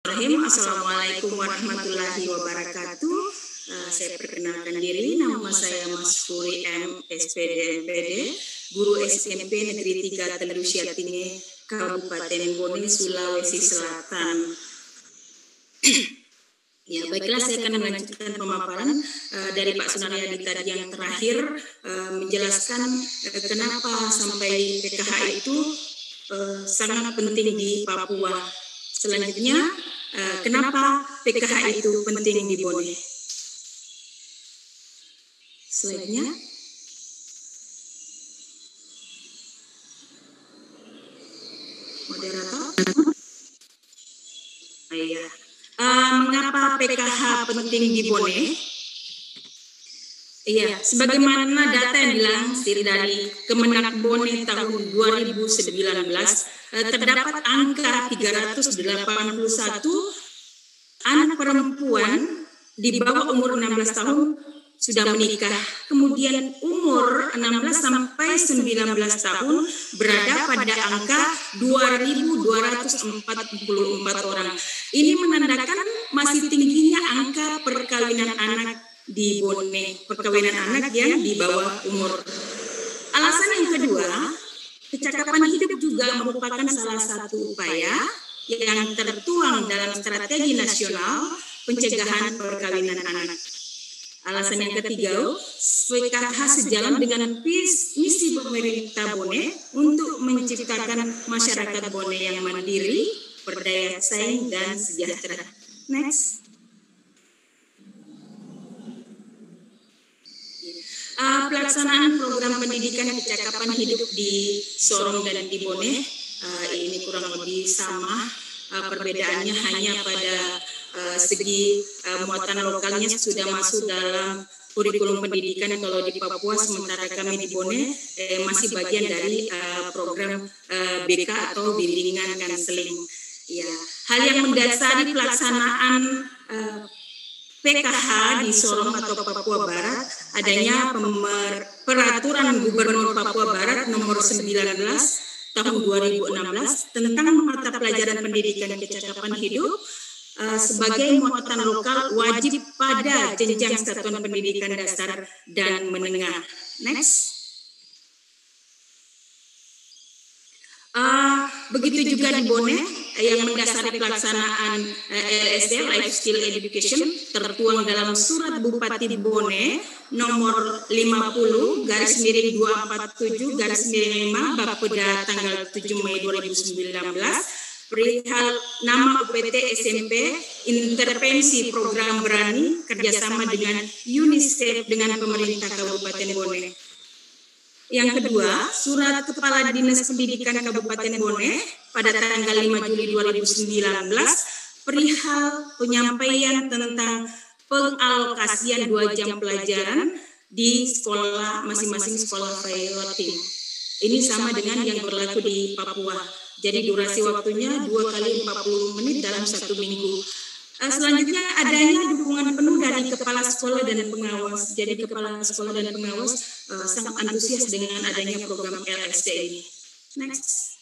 Assalamualaikum warahmatullahi wabarakatuh. Saya perkenalkan diri, nama saya Mas Furi M. SPD MPD, Guru SMP Negeri 3 Telu Siatinge, Kabupaten Bone, Sulawesi Selatan. Ya, baiklah, saya akan melanjutkan pemaparan dari Pak Sunaryadi tadi yang terakhir, menjelaskan kenapa sampai PKH itu sangat penting di Papua. Selanjutnya, kenapa PKH itu penting di Bone? Slide-nya. Moderator. Iya. Mengapa PKH penting di Bone? Iya, sebagaimana data yang dilansir dari Kemenak Bone tahun 2019, terdapat angka 381 anak perempuan di bawah umur 16 tahun sudah menikah. Kemudian umur 16 sampai 19 tahun berada pada angka 2.244 orang. Ini menandakan masih tingginya angka perkawinan anak di Bone, perkawinan anak yang di bawah umur. Alasan yang kedua, kecakapan hidup juga merupakan salah satu upaya yang tertuang dalam strategi nasional pencegahan perkawinan anak. Alasan yang ketiga, PKH sejalan dengan misi pemerintah Bone untuk menciptakan masyarakat Bone yang mandiri, berdaya saing, dan sejahtera. Next. Pelaksanaan program pendidikan kecakapan hidup di Sorong dan di Bone ini kurang lebih sama, perbedaannya hanya pada segi muatan lokalnya sudah masuk dalam kurikulum pendidikan. Kalau di Papua, sementara kami di Bone masih bagian dari program BK atau bimbingan kanseling. Ya, hal yang mendasari pelaksanaan PKH di Sorong atau Papua Barat adanya peraturan Gubernur Papua Barat nomor 19 tahun 2016 tentang mata pelajaran pendidikan kecakapan hidup sebagai muatan lokal wajib pada jenjang satuan pendidikan dasar dan menengah. Next. Begitu juga di Bone yang mendasari pelaksanaan LSD Life Skill Education tertuang dalam surat Bupati Bone nomor 50/247/5 Bapeda tanggal 7 Mei 2019 perihal nama UPT SMP intervensi program berani kerjasama dengan UNICEF dengan pemerintah Kabupaten Bone. Yang kedua, surat Kepala Dinas Pendidikan Kabupaten Bone pada tanggal 5 Juli 2019 perihal penyampaian tentang pengalokasian 2 jam pelajaran di sekolah masing-masing sekolah piloting. Ini sama dengan yang berlaku di Papua. Jadi durasi waktunya 2 kali 40 menit dalam 1 minggu. Selanjutnya adanya dukungan penuh dari kepala sekolah dan pengawas. Jadi kepala sekolah dan pengawas sangat antusias dengan adanya program LSD ini. Next.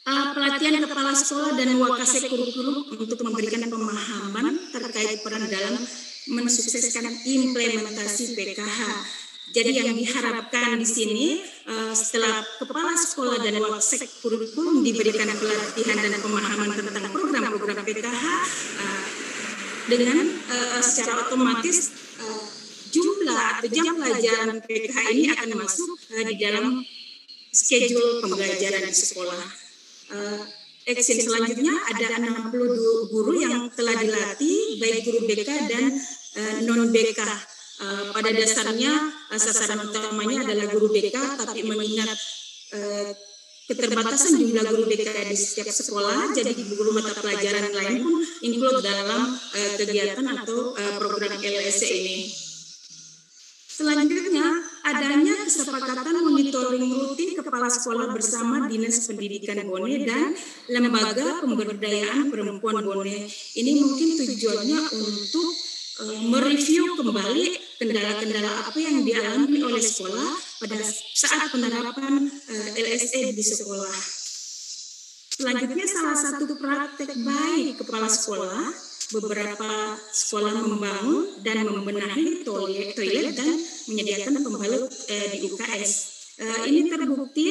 Pelatihan kepala sekolah dan wakasek kurikulum untuk memberikan pemahaman terkait peran dalam mensukseskan implementasi PKH. Jadi yang diharapkan di sini setelah kepala sekolah dan wakasek kurikulum diberikan pelatihan dan pemahaman tentang program-program PKH, dengan secara otomatis jumlah atau jam pelajaran PKH ini akan masuk di dalam schedule pembelajaran di sekolah. Action selanjutnya ada 62 guru yang telah dilatih, baik guru BK dan non-BK. Pada dasarnya sasaran utamanya adalah guru BK, tapi mengingat keterbatasan jumlah guru BK di setiap sekolah, jadi guru mata pelajaran lain pun include dalam kegiatan atau program LSC ini. Selanjutnya, adanya kesepakatan monitoring rutin kepala sekolah bersama Dinas Pendidikan Bone dan Lembaga Pemberdayaan Perempuan Bone. Ini mungkin tujuannya untuk mereview kembali kendala-kendala apa yang dialami oleh sekolah pada saat penerapan LSE di sekolah. Selanjutnya salah satu praktek baik kepala sekolah, beberapa sekolah membangun dan membenahi toilet dan menyediakan pembalut di UKS. Ini terbukti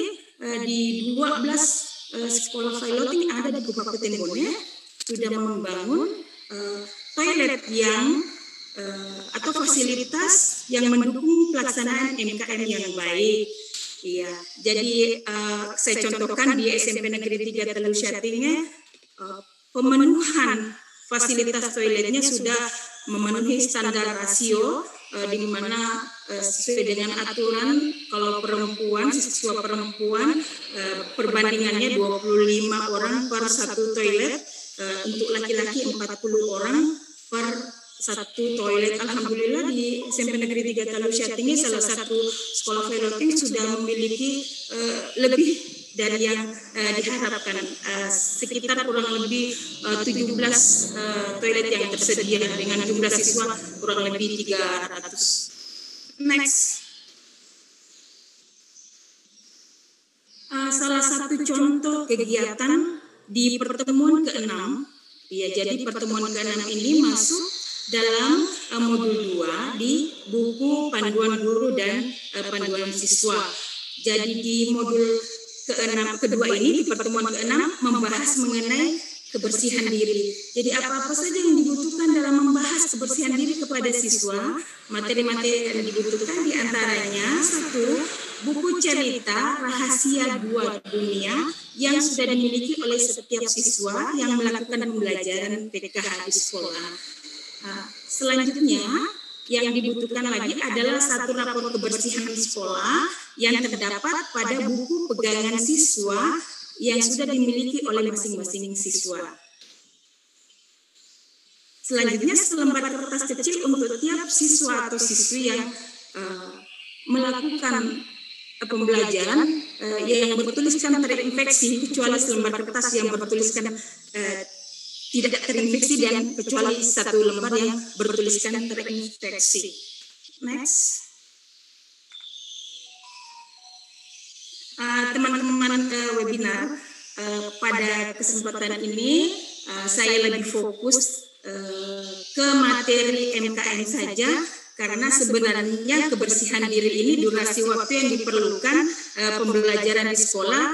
di 12 sekolah piloting yang ada di Kabupaten Bone sudah membangun toilet yang atau fasilitas yang mendukung pelaksanaan MKM yang baik. Iya, jadi saya contohkan di SMP Negeri 3 Telu Syatinge, pemenuhan fasilitas toiletnya sudah memenuhi standar rasio, di mana sesuai dengan aturan kalau perempuan, siswa perempuan perbandingannya 25 orang per satu toilet, untuk laki-laki 40 orang per satu toilet. Alhamdulillah di SMP Negeri 3 Telu Syatinge salah satu sekolah piloting sudah memiliki lebih dari yang diharapkan, sekitar kurang lebih 17 toilet yang tersedia dengan jumlah siswa kurang lebih 300. Next. Salah satu contoh kegiatan di pertemuan ke-6, ya, jadi pertemuan ke-6 ini masuk dalam modul 2 di buku panduan guru dan panduan siswa. Jadi di modul kedua ini, di pertemuan ke-6 membahas mengenai kebersihan diri. Jadi apa-apa saja yang dibutuhkan dalam membahas kebersihan diri kepada siswa, materi-materi yang dibutuhkan diantaranya 1. Buku cerita rahasia 2 dunia yang sudah dimiliki oleh setiap siswa yang melakukan pembelajaran PKH di sekolah. Selanjutnya yang dibutuhkan lagi adalah 1 rapor kebersihan di sekolah yang terdapat pada buku pegangan siswa yang sudah dimiliki oleh masing-masing siswa. Selanjutnya selembar kertas kecil untuk tiap siswa atau siswi yang melakukan pembelajaran yang bertuliskan terinfeksi, kecuali selembar kertas yang bertuliskan tidak terinfeksi dan kecuali 1 lembar yang bertuliskan terinfeksi. Next. Teman-teman webinar, pada kesempatan ini saya lebih fokus ke materi MKM saja, karena sebenarnya kebersihan diri ini durasi waktu yang diperlukan pembelajaran di sekolah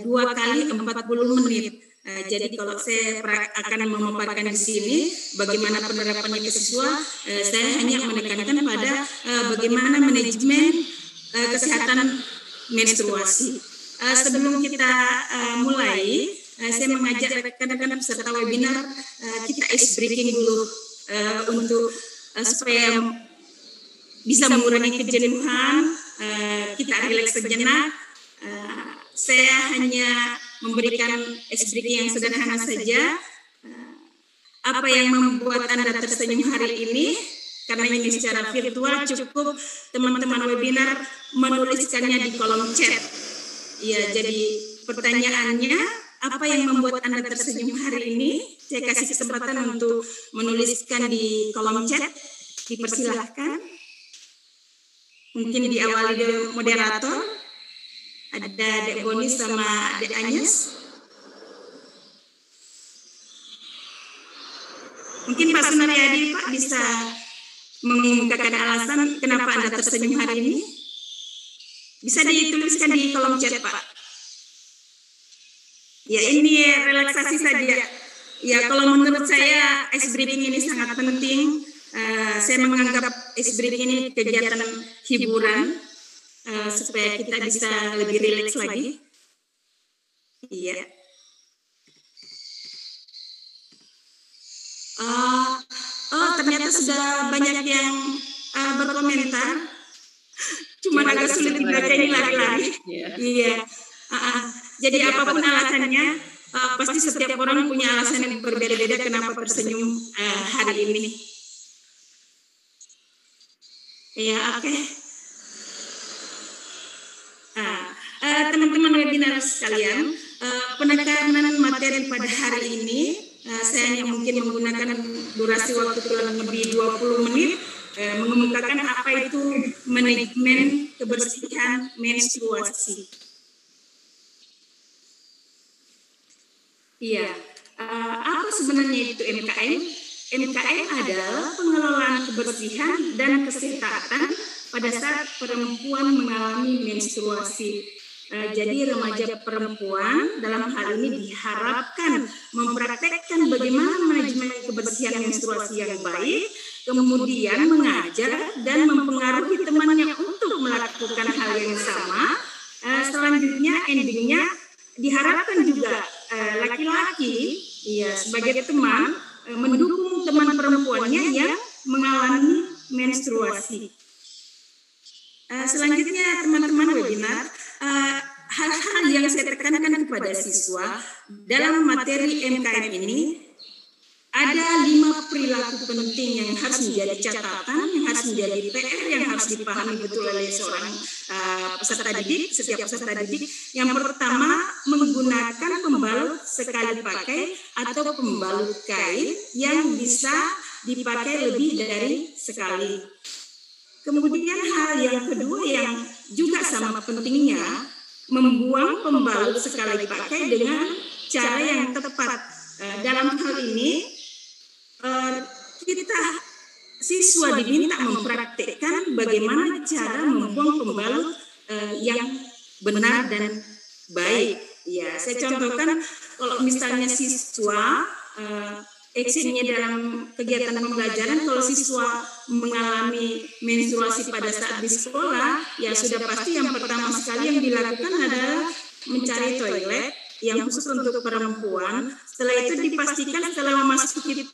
2 kali 40 menit. Jadi kalau saya akan memaparkan di sini bagaimana penerapannya ke siswa, saya hanya menekankan pada bagaimana manajemen kesehatan menstruasi. Sebelum kita mulai, saya mengajak rekan-rekan peserta webinar kita ice breaking dulu untuk supaya bisa mengurangi kejenuhan, kita rileks sejenak. Saya hanya memberikan ice breaking yang sederhana saja. Apa yang membuat Anda tersenyum hari ini? Karena ini secara virtual, cukup teman-teman webinar menuliskannya di kolom chat. Ya, jadi pertanyaannya, apa yang membuat Anda tersenyum hari ini? Saya kasih kesempatan untuk menuliskan di kolom chat. Dipersilahkan. Mungkin diawali dari moderator. Ada Dek Boni sama Dek Anyes. Mungkin Pak Sunaryadi, Pak, bisa mengungkapkan alasan kenapa Anda tersenyum hari ini. Bisa dituliskan di kolom chat, Pak. Ya, ini relaksasi saja. Ya, kalau menurut saya ice breathing ini sangat penting. Saya menganggap ice breathing ini kegiatan hiburan, supaya kita bisa lebih rileks lagi. Iya. Ternyata sudah banyak yang berkomentar. Cuma agak sulit dibaca ini lari-lari. Iya. Jadi apapun alasannya, pasti setiap orang punya alasan yang berbeda-beda kenapa tersenyum hari ini. Ya, oke. Teman-teman webinar sekalian, penekanan materi pada hari ini, saya hanya mungkin menggunakan durasi waktu kurang lebih 20 menit mengemukakan apa itu manajemen kebersihan menstruasi. Iya, apa sebenarnya itu MKM? MKM adalah pengelolaan kebersihan dan kesehatan pada saat perempuan mengalami menstruasi. Jadi remaja perempuan dalam hal ini diharapkan mempraktekkan bagaimana manajemen kebersihan menstruasi yang baik, kemudian mengajar dan mempengaruhi temannya untuk melakukan hal yang sama. Selanjutnya endingnya diharapkan juga laki-laki sebagai teman mendukung teman perempuannya yang mengalami menstruasi. Selanjutnya teman-teman webinar, hal-hal yang saya tekankan kepada siswa dalam materi MKM ini, ada 5 perilaku penting yang harus menjadi catatan, yang harus menjadi PR, yang harus dipahami betul oleh seorang peserta didik, setiap peserta didik. Yang pertama, menggunakan pembalut sekali pakai atau pembalut kain yang bisa dipakai lebih dari sekali. Kemudian hal yang kedua yang juga sama pentingnya, membuang pembalut sekali pakai dengan cara yang tepat. Dalam hal ini, kita siswa diminta mempraktikkan bagaimana cara membuang pembalut yang benar dan baik. Ya, saya contohkan kalau misalnya siswa actionnya dalam kegiatan pembelajaran, kalau siswa mengalami menstruasi pada saat di sekolah, ya sudah pasti yang pertama sekali yang dilakukan adalah mencari toilet yang khusus untuk perempuan. Setelah itu dipastikan setelah memasuki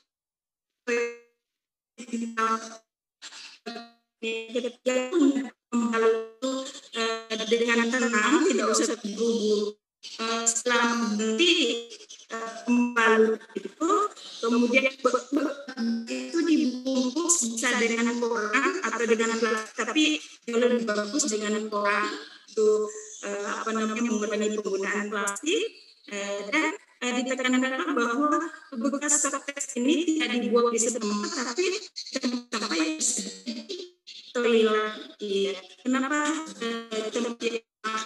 dengan tenang, tidak usah terburu-buru. Setelah berhenti pembalut itu, kemudian itu dibungkus bisa dengan koran atau dengan plastik, tapi jauh lebih bagus dengan koran itu mengurangi penggunaan plastik. Dan ditekankan bahwa bekas softtek ini tidak dibuat di setempat, tapi sampai toilet. Iya. Kenapa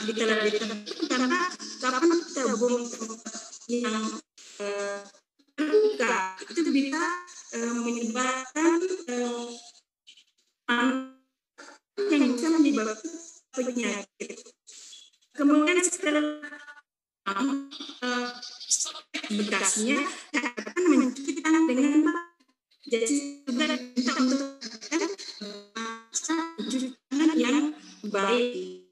ditelan di tempat? Karena kapan kita buang yang terbuka itu bisa menyebabkan yang bisa menyebabkan penyakit. Kemudian setelah bekasnya akan mencuci tangan dengan jadi juga kita untuk mencuci tangan yang baik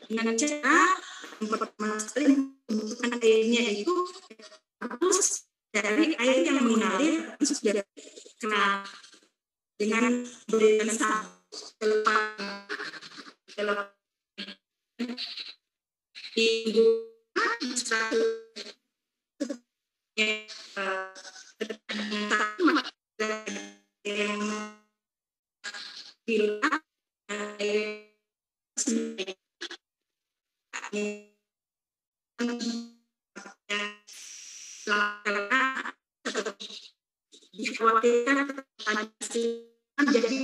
dengan cara yang pertama sekali membutuhkan airnya itu harus dari air yang mengalir sudah kena dengan berikan selepas ibu yang bila dikhawatirkan jadi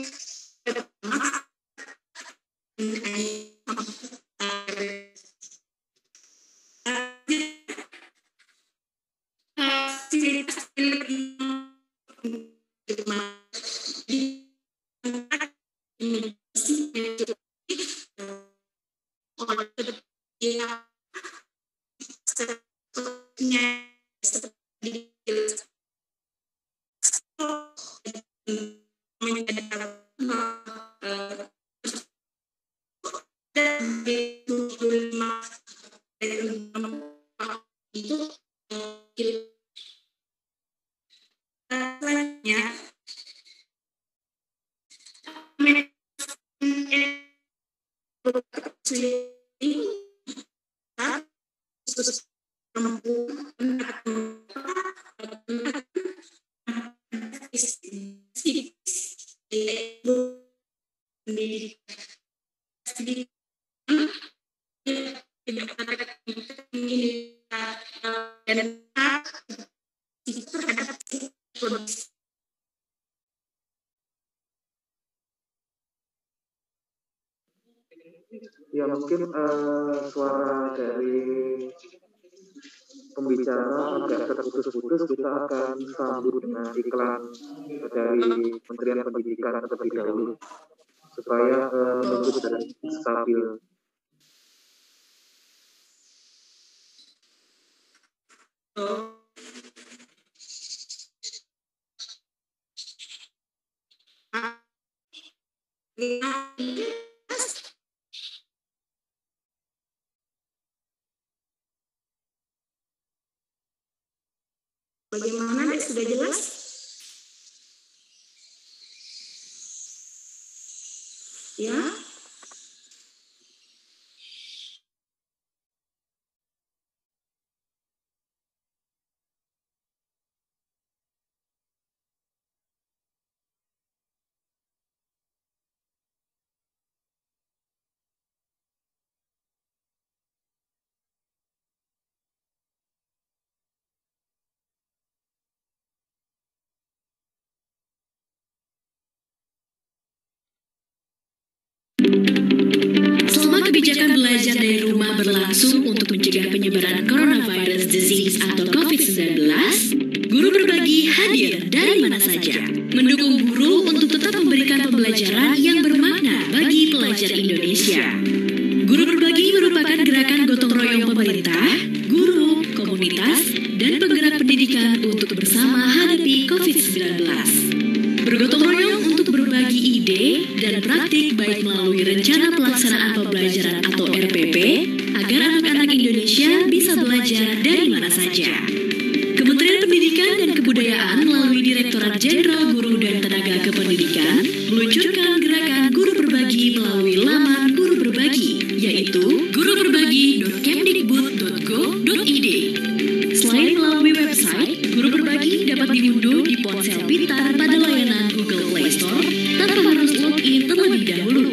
mungkin suara dari pembicara agak terputus-putus. Kita akan sambut dengan iklan dari Kementerian Pendidikan terlebih dahulu supaya menunggu dan stabil. Bagaimana, Dek? Sudah jelas? Ya. Selama kebijakan belajar dari rumah berlangsung untuk mencegah penyebaran coronavirus disease atau COVID-19, Guru Berbagi hadir dari mana saja, mendukung guru untuk tetap memberikan pembelajaran yang bermakna bagi pelajar Indonesia. Guru Berbagi merupakan gerakan gotong royong pemerintah, guru, komunitas, dan penggerak pendidikan untuk bersama hadapi COVID-19. Bergotong royong untuk berbagi ide dan praktik baik melalui rencana pelaksanaan pembelajaran atau RPP agar anak-anak Indonesia bisa belajar dari mana saja. Kementerian Pendidikan dan Kebudayaan melalui Direktorat Jenderal Guru dan Tenaga Kependidikan meluncurkan gerakan Guru Berbagi melalui laman Guru Berbagi, yaitu guruberbagi.kemdikbud.go.id. Selain melalui website, Guru Berbagi dapat diunduh di ponsel pintar pada layanan Google Play Store tanpa harus login terlebih dahulu.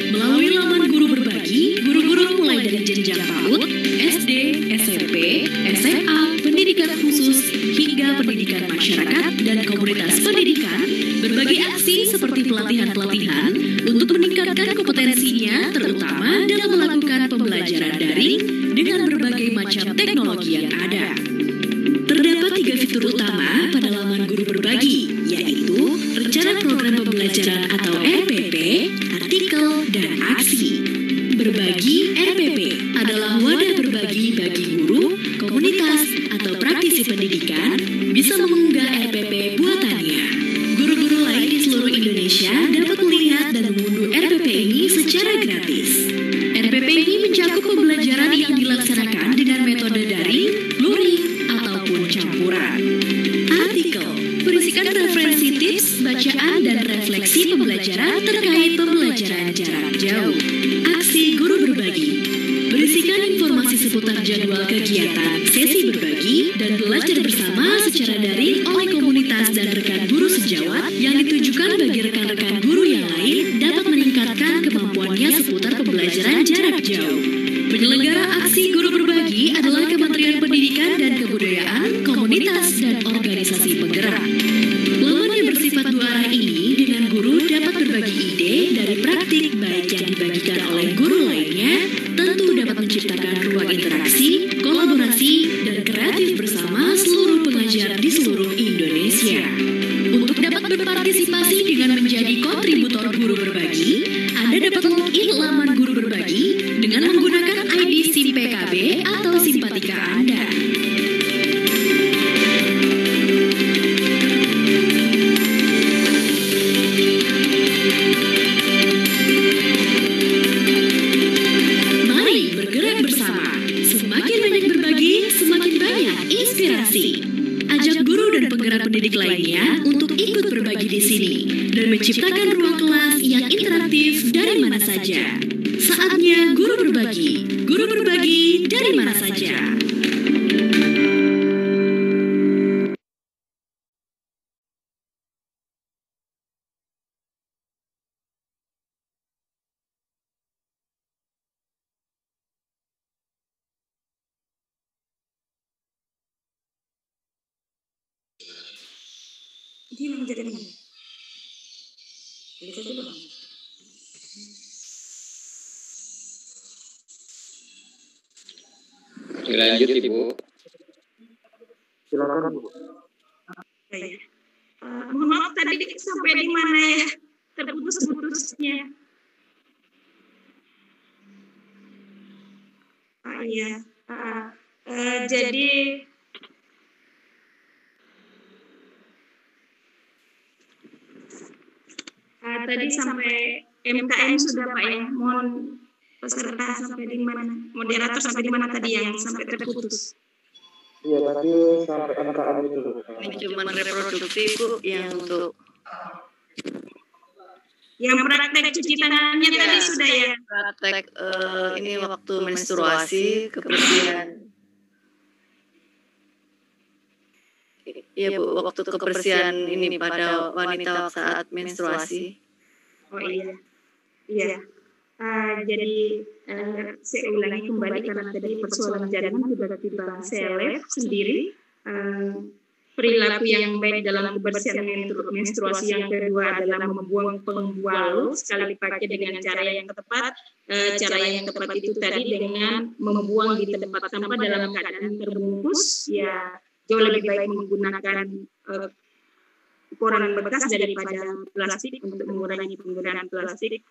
Melalui laman Guru Berbagi, guru-guru mulai dari jenjang PAUD, SD, SMP, SMA, pendidikan khusus, hingga pendidikan masyarakat dan komunitas pendidikan berbagi aksi seperti pelatihan-pelatihan untuk meningkatkan kompetensinya terutama dalam melakukan pembelajaran daring dengan berbagai macam teknologi yang ada. Terdapat 3 fitur utama pada laman Guru Berbagi, yaitu Rencana Program Pembelajaran atau RPP, Artikel, dan Aksi. Berbagi RPP adalah wadah berbagi bagi guru, komunitas, atau praktisi pendidikan bisa mengunggah RPP buatannya. Guru-guru lain di seluruh Indonesia dapat melihat dan mengunduh RPP ini secara gratis. RPP ini mencakup pembelajaran yang dilaksanakan dengan metode daring, luring, ataupun campuran. Artikel berisikan referensi tips, bacaan, dan refleksi pembelajaran terkait pembelajaran jarak jauh. Aksi Guru Berbagi berisikan informasi seputar jadwal kegiatan, sesi berbagi, dan belajar bersama secara daring oleh komunitas dan rekan guru sejawat yang ditujukan bagi rekan-rekan guru yang lain dapat meningkatkan kemampuannya seputar pembelajaran jarak jauh. Penyelenggara aksi Guru Berbagi adalah Kementerian Pendidikan dan Kebudayaan, komunitas, dan organisasi penggerak. Laman yang bersifat dua arah ini dengan guru dapat berbagi ide dari praktik baik yang dibagikan oleh guru lainnya, tentu dapat menciptakan ruang interaksi, kolaborasi, dan kreatif bersama seluruh pengajar di seluruh Indonesia. Untuk dapat berpartisipasi dengan menjadi kontributor Guru Berbagi, Anda dapat login laman Guru Berbagi dengan menggunakan ID SIM PKB atau Simpatika Anda. Mari bergerak bersama. Semakin banyak berbagi, semakin banyak inspirasi. Ajak guru dan penggerak pendidik lainnya untuk ikut berbagi di sini dan menciptakan ruang kelas yang interaktif dari mana saja. Saatnya Guru Berbagi. Guru Berbagi dari mana saja. Dia menjadi mana? Bisa juga. Lanjut Ibu. Silakan Bu. Mohon maaf tadi sampai di mana ya? Terputus-putusnya. Iya. Jadi tadi sampai MKM sudah Pak ya. Mohon peserta sampai di mana? Moderator sampai di mana tadi yang sampai terputus? Iya, tadi sampai MKM itu. Ini cuma reproduksi Bu, yang untuk yang praktek cuci tangannya ya, tadi sudah ya? Praktek ini waktu menstruasi, kebersihan. Iya Bu, waktu kebersihan ini pada wanita saat menstruasi. Oh iya. Iya. Jadi saya ulangi kembali karena tadi persoalan jaringan tiba-tiba saya live sendiri. Perilaku yang baik dalam kebersihan menstruasi yang kedua adalah membuang pembalut sekali pakai dengan cara yang tepat. Cara yang tepat itu tadi dengan membuang di tempat sampah dalam keadaan terbungkus. Ya jauh lebih baik menggunakan koran bekas daripada plastik untuk mengurangi penggunaan plastik.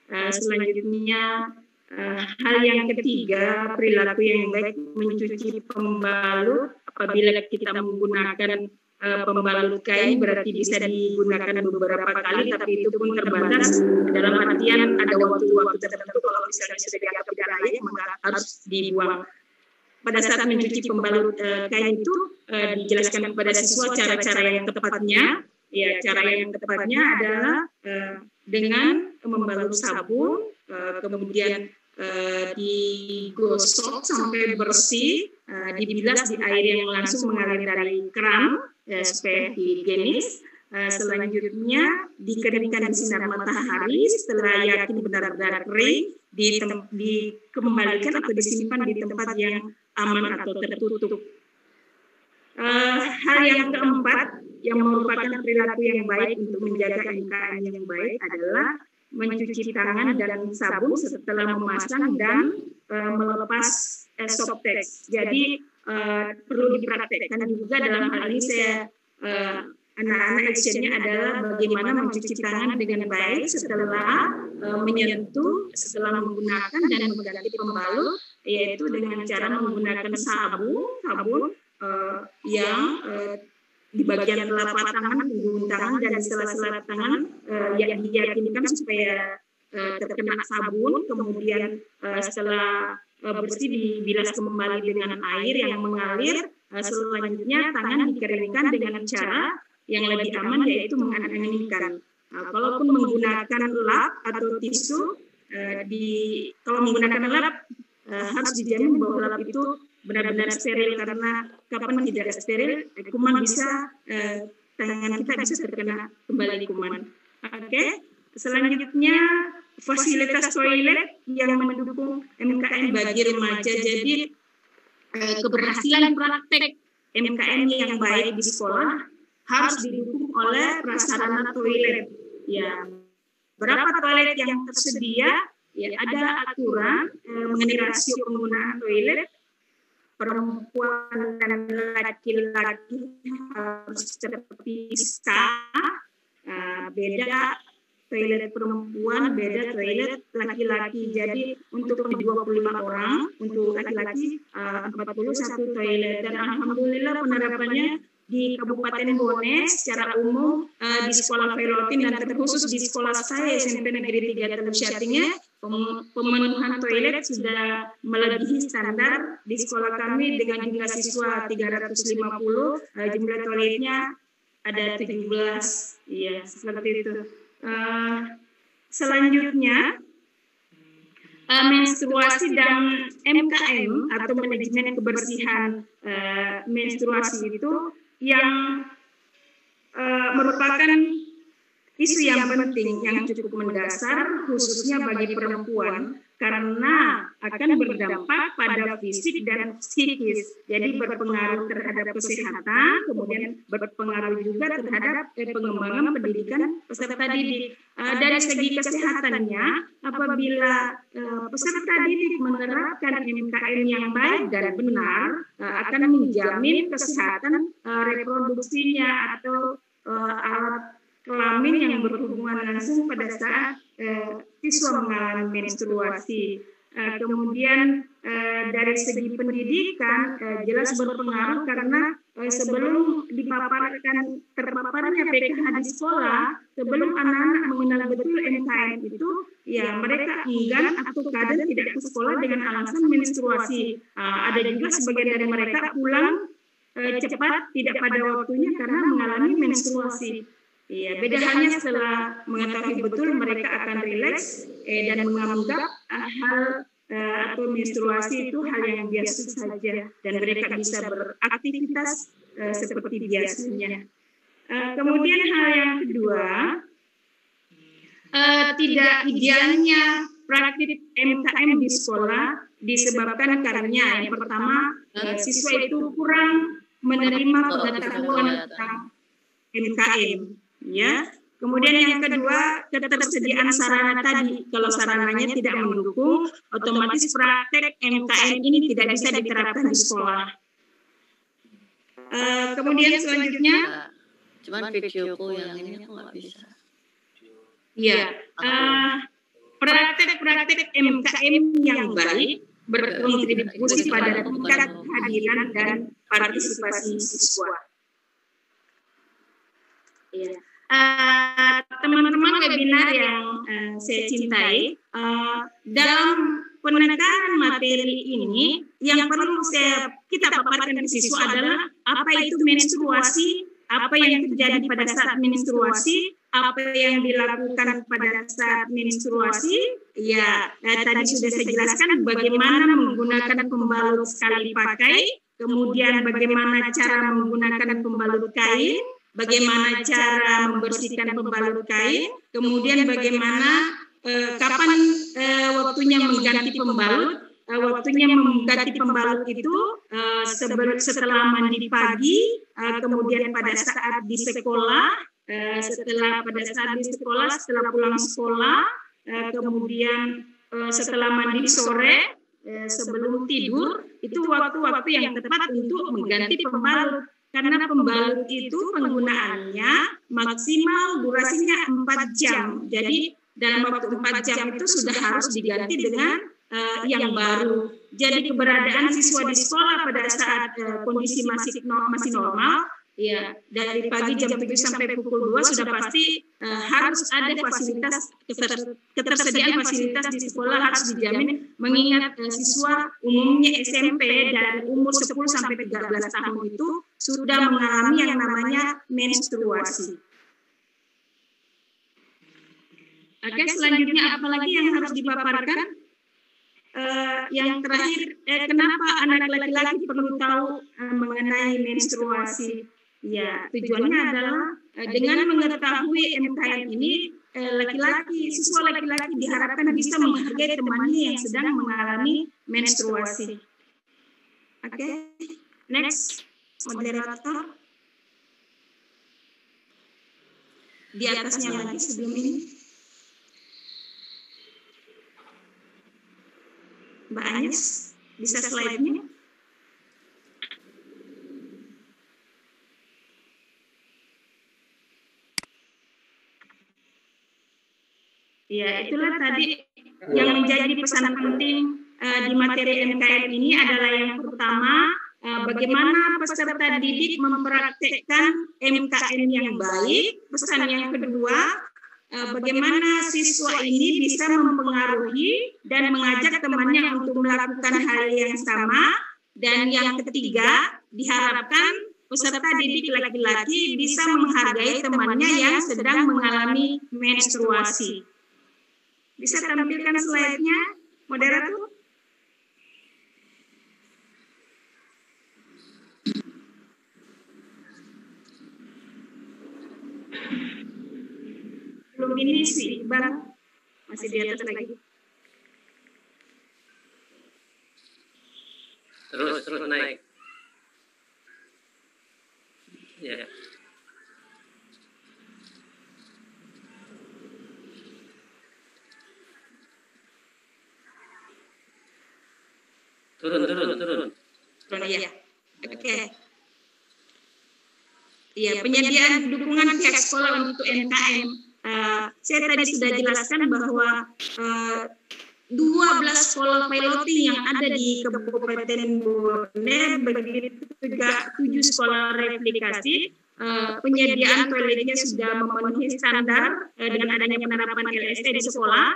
Selanjutnya hal yang ketiga, perilaku yang baik mencuci pembalut. Apabila kita menggunakan pembalut kain berarti bisa digunakan beberapa kali, tapi itu pun terbatas dalam artian ada waktu-waktu tertentu. Kalau misalnya sudah dianggap tidak layak maka harus dibuang. Pada saat mencuci pembalut kain itu dijelaskan kepada siswa cara-cara yang tepatnya. Ya, cara yang tepatnya adalah dengan membalut sabun, kemudian digosok sampai bersih, dibilas di air yang langsung mengalir dari keran supaya higienis. Selanjutnya dikeringkan di sinar matahari. Setelah yakin benar-benar kering, dikembalikan atau disimpan di tempat yang aman atau tertutup. Hal yang keempat yang merupakan perilaku yang baik untuk menjaga MKM yang baik adalah mencuci tangan dan sabun setelah memasang dan melepas softtex. Jadi perlu dipraktekkan juga dalam hal ini saya anak-anak actionnya adalah bagaimana mencuci tangan dengan baik setelah menyentuh, setelah menggunakan dan mengganti pembalut, yaitu dengan cara menggunakan sabun yang di bagian telapak tangan, punggung tangan, dan di sela-sela tangan yang diyakinkan supaya terkena sabun, kemudian setelah bersih dibilas kembali dengan air yang mengalir. Selanjutnya tangan dikeringkan dengan cara yang lebih aman, yaitu menganginkan. Kalaupun menggunakan lap atau tisu, kalau menggunakan lap harus dijamin bahwa lap itu benar-benar steril, karena kapan tidak steril, kuman bisa, tangan kita bisa terkena kembali kuman. Oke. Selanjutnya fasilitas toilet yang mendukung MKM bagi remaja. Jadi keberhasilan praktek MKM yang baik di sekolah harus didukung oleh prasarana toilet. Ya, berapa toilet yang tersedia? Ya, ada aturan mengenai rasio penggunaan toilet. Perempuan dan laki-laki harus terpisah. Beda toilet perempuan, beda toilet laki-laki. Jadi untuk 25 orang, untuk laki-laki 41 toilet. Dan alhamdulillah penerapannya di Kabupaten Bone secara umum di sekolah Velotin dan terkhusus di sekolah saya SMP Negeri 3 Teluk Syatingnya, pemenuhan toilet sudah melebihi standar. Di sekolah kami dengan jumlah siswa 350, jumlah toiletnya ada 17. Iya, seperti itu. Selanjutnya menstruasi dan MKM atau manajemen kebersihan menstruasi itu yang merupakan isu yang penting, yang cukup mendasar khususnya bagi perempuan, karena akan berdampak pada fisik dan psikis. Jadi berpengaruh terhadap kesehatan, kemudian berpengaruh juga terhadap pengembangan pendidikan peserta didik. Dari segi kesehatannya, apabila peserta didik menerapkan MKM yang baik dan benar, akan menjamin kesehatan reproduksinya atau alat kelamin yang berhubungan langsung pada saat siswa mengalami menstruasi. Kemudian dari segi pendidikan jelas berpengaruh karena sebelum terpaparnya PKH di sekolah, sebelum anak-anak mengenal betul MKM itu, ya mereka enggan atau kadang tidak ke sekolah dengan alasan menstruasi. Ada juga sebagian dari mereka pulang cepat tidak pada waktunya karena mengalami menstruasi. Iya, beda halnya setelah mengetahui betul mereka akan rileks dan menganggap hal atau menstruasi itu hal yang biasa saja dan mereka bisa beraktivitas seperti biasanya. Kemudian hal yang kedua, tidak idealnya praktik MKM di sekolah disebabkan karena yang pertama siswa itu kurang menerima pengetahuan tentang MKM. Ya, kemudian yang kedua ketersediaan sarana tadi, kalau sarananya tidak mendukung, otomatis praktek MKM ini tidak bisa diterapkan di sekolah. Kemudian selanjutnya, cuman videoku yang ini aku nggak bisa. Ya, praktek MKM yang baik berkontribusi pada tingkat kehadiran dan partisipasi siswa. Ya. Teman-teman webinar yang saya cintai, dalam penekanan materi ini yang perlu kita paparkan ke siswa adalah apa itu menstruasi, apa yang terjadi pada saat menstruasi, apa yang dilakukan pada saat menstruasi. Ya, tadi sudah saya jelaskan bagaimana menggunakan pembalut sekali pakai, kemudian bagaimana cara menggunakan pembalut kain, bagaimana cara membersihkan pembalut kain, kemudian bagaimana kapan waktunya mengganti pembalut. Waktunya mengganti pembalut itu setelah mandi pagi, kemudian pada saat di sekolah, setelah pulang sekolah, kemudian setelah mandi sore, sebelum tidur, itu waktu-waktu yang tepat untuk mengganti pembalut. Karena pembalut itu penggunaannya maksimal durasinya 4 jam. Jadi dalam waktu 4 jam itu sudah harus diganti dengan yang baru. Jadi keberadaan siswa di sekolah pada saat kondisi masih normal, ya dari pagi jam 7 sampai pukul 2 sudah pasti harus ada fasilitas, ketersediaan fasilitas di sekolah harus dijamin, mengingat siswa umumnya SMP dari umur 10 sampai 13 tahun itu sudah mengalami yang namanya menstruasi. Oke, selanjutnya apalagi yang harus dipaparkan? Yang terakhir, kenapa anak laki-laki perlu tahu mengenai menstruasi? Ya, tujuannya adalah dengan mengetahui MKM ini, siswa laki-laki diharapkan bisa menghargai temannya yang sedang mengalami menstruasi. Oke, next, moderator. Di atasnya lagi sebelum ini. Mbak Agnes, bisa slide-nya? Ya, itulah tadi yang menjadi pesan penting di materi MKM ini adalah yang pertama, bagaimana peserta didik mempraktekkan MKM yang baik. Pesan yang kedua, bagaimana siswa ini bisa mempengaruhi dan mengajak temannya untuk melakukan hal yang sama. Dan yang ketiga, diharapkan peserta didik laki-laki bisa menghargai temannya yang sedang mengalami menstruasi. Bisa tampilkan slide-nya, moderator? Belum ini sih, Bang. Masih di atas lagi. terus naik. Ya. Turun. Ya. Oke. Iya, penyediaan dukungan pihak sekolah untuk NKM. Saya tadi sudah jelaskan bahwa 12 sekolah piloting yang ada di Kabupaten Bone, begitu juga 7 sekolah replikasi. Penyediaan toiletnya sudah memenuhi standar dengan adanya penerapan LST di sekolah,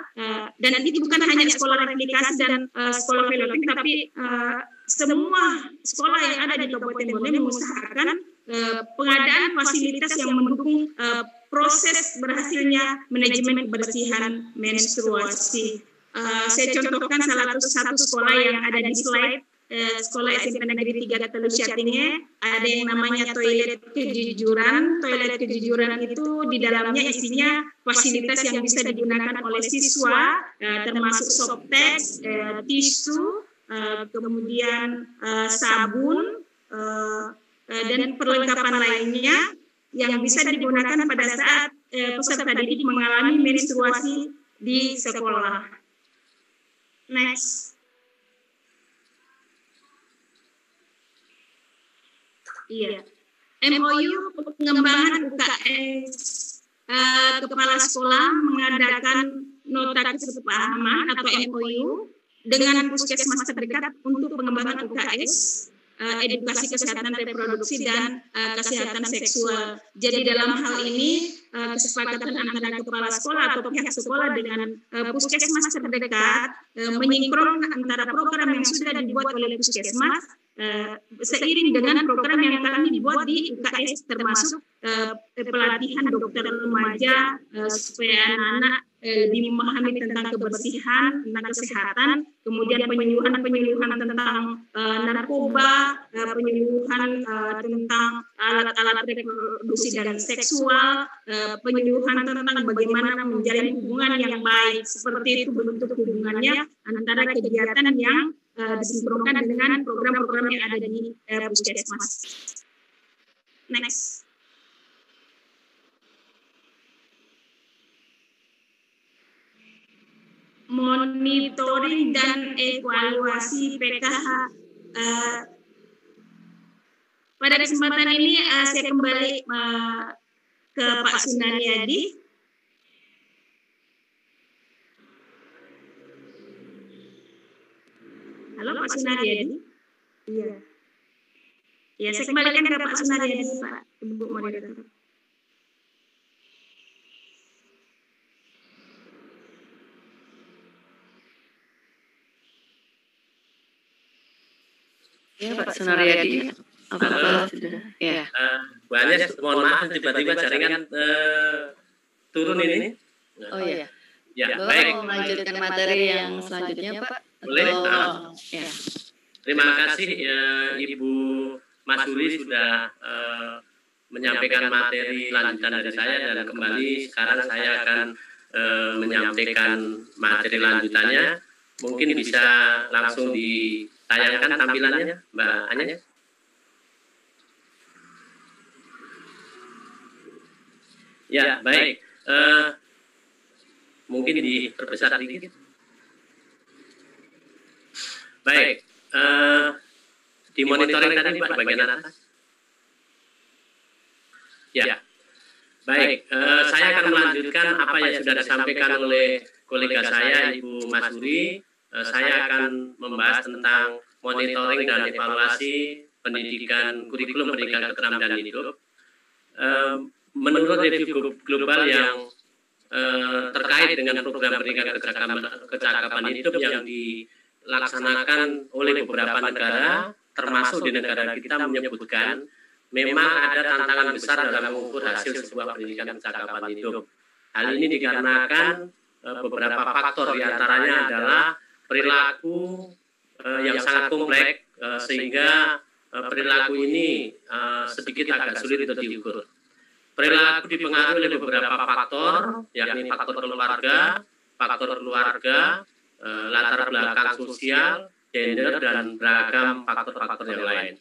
dan itu bukan hanya sekolah replikasi dan sekolah piloting, tapi semua sekolah yang ada di Kabupaten Bone mengusahakan pengadaan fasilitas yang mendukung proses berhasilnya manajemen kebersihan menstruasi. Saya contohkan salah satu sekolah yang ada di slide, sekolah SMP Negeri 3 Telusiatinge, ada yang namanya toilet kejujuran. Toilet kejujuran itu di dalamnya isinya fasilitas yang bisa digunakan oleh siswa, termasuk softtex, tisu, kemudian sabun, dan perlengkapan lainnya yang bisa digunakan pada saat peserta didik mengalami menstruasi di sekolah. Next. Iya. MOU pengembangan UKS, kepala sekolah mengadakan nota kesepahaman atau MOU dengan puskesmas terdekat untuk pengembangan UKS, edukasi kesehatan reproduksi dan kesehatan seksual. Jadi dalam hal ini kesepakatan antara kepala sekolah atau pihak sekolah dengan puskesmas terdekat menyinkron antara program yang sudah dibuat oleh puskesmas seiring dengan program yang kami buat di UKS, termasuk pelatihan dokter remaja supaya anak-anak lebih memahami tentang kebersihan, tentang kesehatan, kemudian penyuluhan tentang narkoba, penyuluhan tentang alat-alat reproduksi dan seksual, penyuluhan tentang bagaimana menjalin hubungan yang baik, seperti itu bentuk hubungannya antara kegiatan yang disinkronkan dengan program-program yang ada di puskesmas. Next. Monitoring dan evaluasi PKH. Pada kesempatan ini saya kembali ke Pak Sundaryadi. Halo Pak Sundaryadi. Iya. Ya, saya kembalikan ke Pak Sundaryadi, Pak Ibu Moderator. Ya, Pak Sundaryadi, apakah sudah? Ya. Bu Anies, mohon maaf tiba-tiba jaringan turun ini. Oh iya. Ya, Bapak baik. mau melanjutkan materi yang selanjutnya, Pak? Boleh. Ya. Terima kasih Ibu Masuri sudah menyampaikan materi lanjutan dari saya, dan kembali sekarang saya akan menyampaikan materi lanjutannya. Mungkin bisa langsung ditayangkan tampilannya, Mbak Anies. Ya, baik. Mungkin diperbesar sedikit. Baik. Di monitoring tadi Pak bagian atas. Ya. Baik, saya akan melanjutkan apa yang sudah disampaikan oleh kolega saya Ibu Masuri. Saya akan membahas tentang monitoring dan evaluasi pendidikan kurikulum pendidikan keterampilan hidup. Menurut review global yang terkait dengan program pendidikan kecakapan hidup yang dilaksanakan oleh beberapa negara, termasuk di negara kita, menyebutkan memang ada tantangan besar dalam mengukur hasil sebuah pendidikan kecakapan hidup. Hal ini dikarenakan beberapa faktor, diantaranya adalah perilaku yang sangat kompleks, sehingga perilaku ini sedikit agak sulit untuk diukur. Perilaku dipengaruhi oleh beberapa faktor, yakni faktor keluarga, latar belakang sosial, gender, dan beragam faktor-faktor yang lain.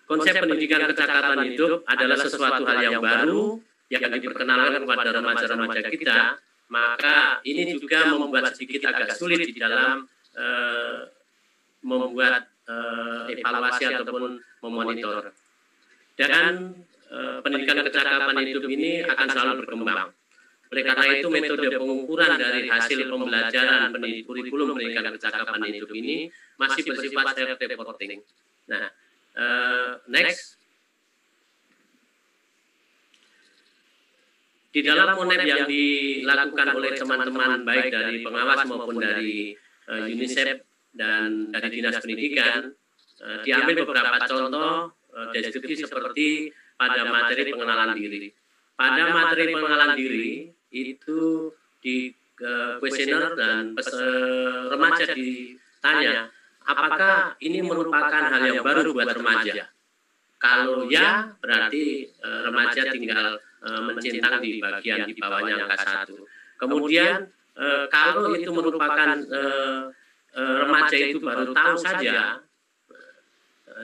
Konsep pendidikan kecakapan hidup adalah sesuatu hal yang baru yang diperkenalkan kepada remaja-remaja kita, maka ini juga membuat sedikit agak sulit di dalam membuat evaluasi ataupun memonitor. Dan pendidikan kecakapan hidup ini akan selalu berkembang. Oleh karena itu, metode pengukuran dari hasil pembelajaran kurikulum pendidikan kecakapan hidup ini masih bersifat self-reporting. Nah, next. Di dalam monep yang dilakukan oleh teman-teman baik dari pengawas maupun dari UNICEF dan dari Dinas Pendidikan, diambil beberapa contoh deskripsi seperti pada materi pengenalan diri. Pada materi pengenalan diri itu di kuesioner dan remaja ditanya, apakah ini merupakan hal yang baru buat remaja? Kalau ya, berarti remaja tinggal mencintang di bagian di bawahnya angka 1. Kemudian kalau itu merupakan remaja itu baru tahu saja,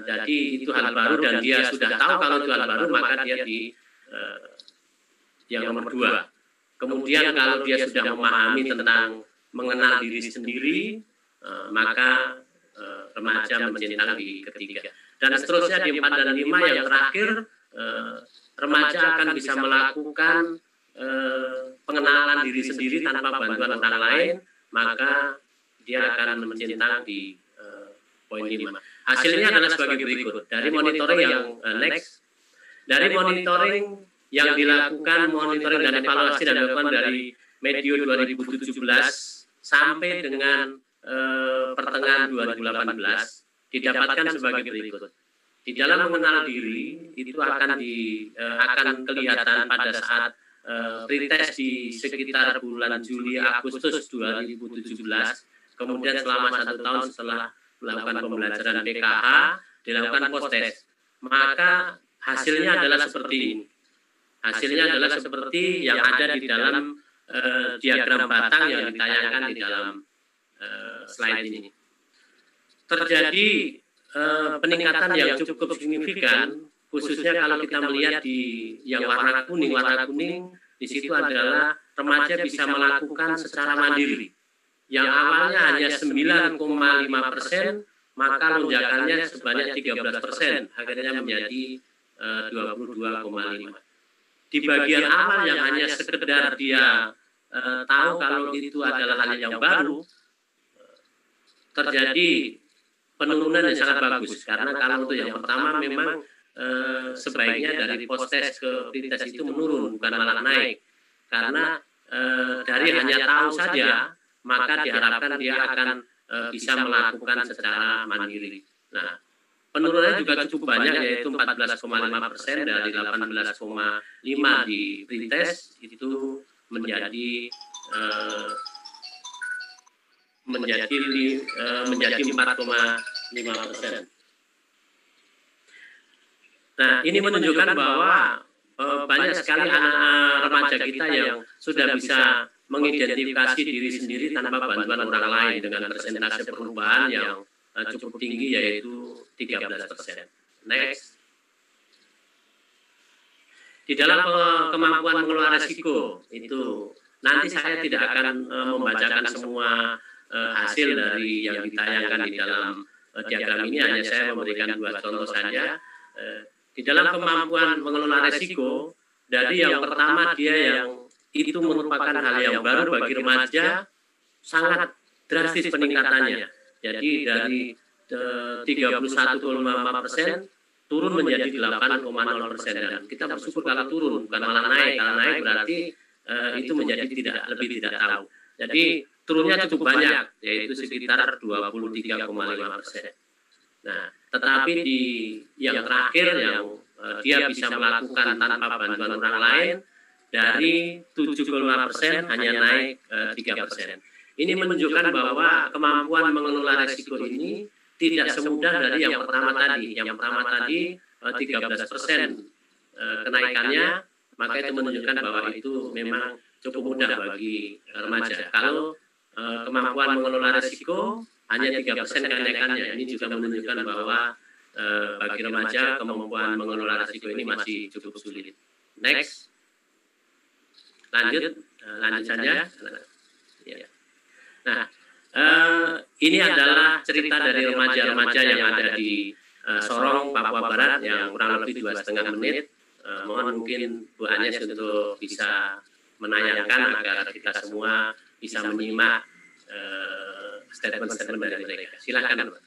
jadi itu hal baru dan dia sudah tahu kalau itu hal baru, maka dia di yang nomor 2. Kemudian kalau dia sudah memahami tentang mengenal diri sendiri, maka remaja mencintang di ketiga. Dan seterusnya di 4 dan 5 yang terakhir, remaja akan bisa melakukan pengenalan diri sendiri tanpa bantuan orang lain, maka dia akan mencintang di poin 5. Hasilnya adalah sebagai berikut. Dari monitoring yang next, dari monitoring yang dilakukan, monitoring dan evaluasi dan dilakukan dari medio 2017 sampai dengan pertengahan 2018 didapatkan sebagai berikut. Di dalam mengenal diri itu akan kelihatan pada saat pretest di sekitar bulan Juli Agustus 2017, kemudian selama 1 tahun setelah melakukan pembelajaran PKH dilakukan post test, maka hasilnya adalah seperti ini. Hasilnya adalah seperti yang ada di dalam diagram batang yang ditayangkan di dalam slide ini. Terjadi peningkatan yang cukup signifikan, khususnya kalau kita melihat di yang warna kuning di situ adalah remaja bisa melakukan secara mandiri. Yang awalnya hanya 9,5%, maka lonjakannya sebanyak 13%, akhirnya menjadi 22,5%. Di bagian awal yang hanya sekedar dia tahu kalau itu adalah hal yang baru, terjadi penurunan yang sangat bagus. Karena kalau untuk yang pertama memang sebaiknya dari post test ke pretest itu menurun, bukan malah naik. Karena dari hanya tahu saja, maka diharapkan dia akan bisa melakukan secara mandiri. Nah, penurunan juga cukup banyak, yaitu 14,5% dari 18,5 di pretest itu menjadi 4,5%. Nah, ini menunjukkan bahwa banyak sekali anak remaja kita yang sudah bisa mengidentifikasi diri sendiri tanpa bantuan orang lain dengan persentase perubahan yang cukup tinggi, yaitu 13%. Next. Di dalam kemampuan mengelola risiko itu nanti saya tidak akan membacakan semua hasil dari yang ditayangkan di dalam diagram ini, hanya saya memberikan 2 contoh saja. Di dalam kemampuan mengelola risiko, dari yang pertama dia yang itu merupakan hal yang baru bagi remaja, sangat drastis peningkatannya. Jadi dari 31,5% turun menjadi 8,0%, dan kita bersyukur kalau turun, bukan malah naik. Kalau naik berarti itu menjadi lebih tidak tahu. Jadi turunnya cukup banyak, yaitu sekitar 23,5%. Nah, tetapi di yang terakhir yang dia bisa melakukan tanpa bantuan orang lain, dari 7,5% hanya naik 3%. Ini menunjukkan bahwa kemampuan mengelola risiko ini tidak semudah dari yang pertama tadi. Yang pertama tadi 13% kenaikannya, maka itu menunjukkan bahwa itu memang cukup mudah bagi remaja. Kalau kemampuan mengelola risiko hanya 3% kenaikannya. Ini juga menunjukkan bahwa bagi remaja kemampuan mengelola risiko ini masih cukup sulit. Next, lanjut saja. Ya. Nah, ini adalah cerita dari remaja-remaja yang ada di Sorong, Papua Barat yang kurang lebih 2,5 menit. Mohon mungkin Bu Anies untuk bisa menayangkan agar kita semua bisa menyimak statement-statement dari mereka. Silakan, Pak.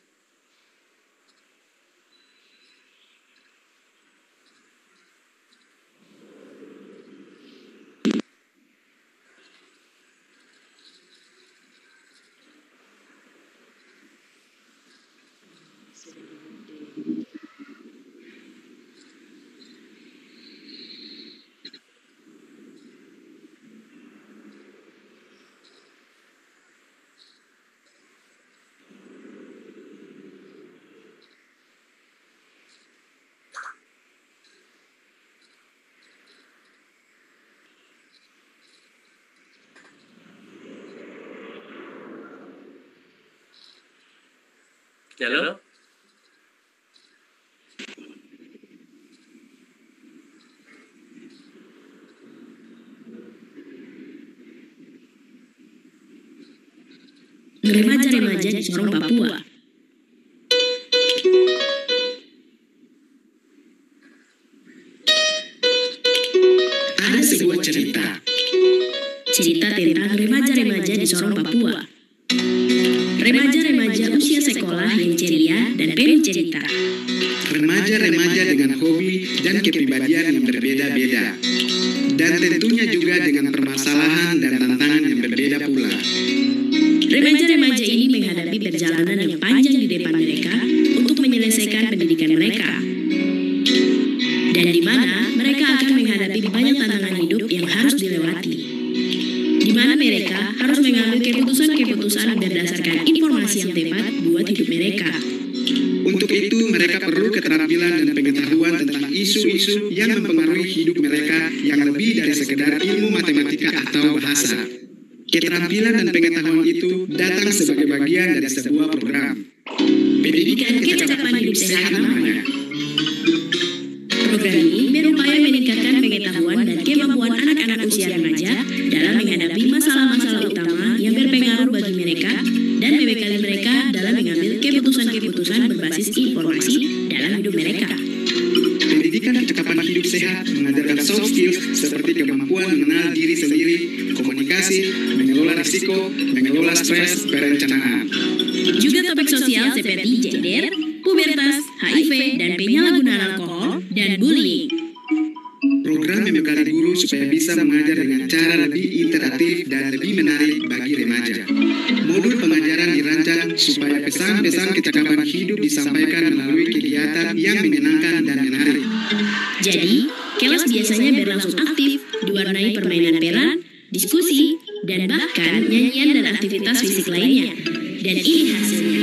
Halo? Remaja-remaja di Sorong, Papua. Ada sebuah cerita tentang remaja-remaja di Sorong, Papua. Remaja-remaja usia sekolah yang ceria dan penuh cerita. Remaja-remaja dengan hobi dan kepribadian yang berbeda-beda. Dan tentunya juga dengan permasalahan dan tantangan yang berbeda pula. Remaja-remaja ini menghadapi perjalanan yang panjang di depan mereka untuk menyelesaikan pendidikan mereka. Dan di mana mereka akan menghadapi banyak tantangan hidup yang harus dilewati. Di mana mereka harus mengambil keputusan-keputusan berdasarkan informasi yang tepat buat hidup mereka. Untuk itu, mereka perlu keterampilan dan pengetahuan tentang isu-isu yang mempengaruhi hidup mereka yang lebih dari sekedar ilmu matematika atau bahasa. Keterampilan dan pengetahuan itu datang sebagai bagian dari sebuah program. Pendidikan Kecakapan Hidup Sehat namanya. Program ini berupaya meningkatkan pengetahuan dan kemampuan anak-anak usia remaja dalam menghadapi masalah-masalah utama yang berpengaruh bagi mereka dan membekali mereka dalam mengambil keputusan-keputusan berbasis informasi dalam hidup mereka. Pendidikan Kecakapan Hidup Sehat mengajarkan soft skills seperti kemampuan mengenal diri sendiri, komunikasi, mengelola risiko, mengelola stres, perencanaan. Juga topik sosial seperti gender, pubertas, HIV, dan penyalahgunaan alkohol, dan bullying. Program membekali guru supaya bisa mengajar dengan cara lebih interaktif dan lebih menarik bagi remaja. Modul pengajaran dirancang supaya pesan-pesan kecakapan hidup disampaikan melalui kegiatan yang menyenangkan dan menarik. Jadi, kelas biasanya berlangsung aktif, diwarnai permainan peran, diskusi, dan bahkan nyanyian dan aktivitas fisik lainnya. Dan ini hasilnya.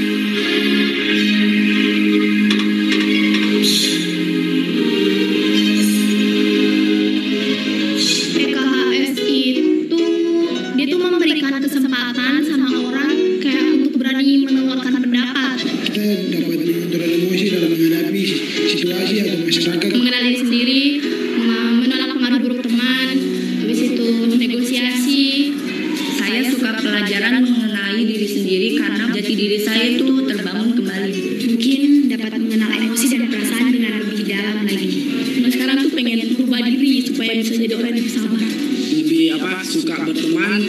PKHS itu dia tuh memberikan kesempatan sama orang kayak untuk berani mengeluarkan pendapat. Kita dapat mengontrol emosi dalam menghadapi situasi atau masyarakat. Mengenal diri sendiri, menolak pengaruh buruk teman, habis itu negosiasi. Saya suka pelajaran mengenali diri sendiri karena jati diri saya itu terbangun kembali. Mungkin dapat mengenal emosi dan perasaan dengan lebih dalam lagi. Nah, sekarang tuh pengen merubah diri supaya bisa jadi orang yang sabar. Lebih suka berteman,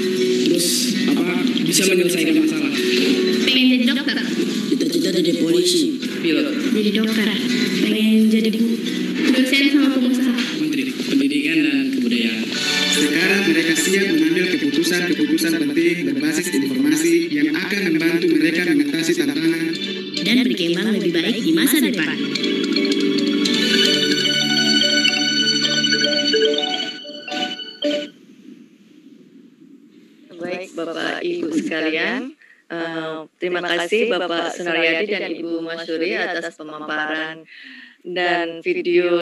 terus bisa menyelesaikan masalah. Pengen jadi dokter, Cita-cita jadi polisi, pilot, jadi dokter, pengen jadi guru, dosen sama pengusaha. menteri pendidikan dan kebudayaan. Sekarang mereka siap mengambil keputusan-keputusan penting berbasis informasi yang akan membantu mereka mengatasi tantangan Dan berkembang lebih baik di masa depan. Baik Bapak Ibu sekalian, terima kasih Bapak Sunaryadi dan Ibu Masyuri atas pemaparan dan video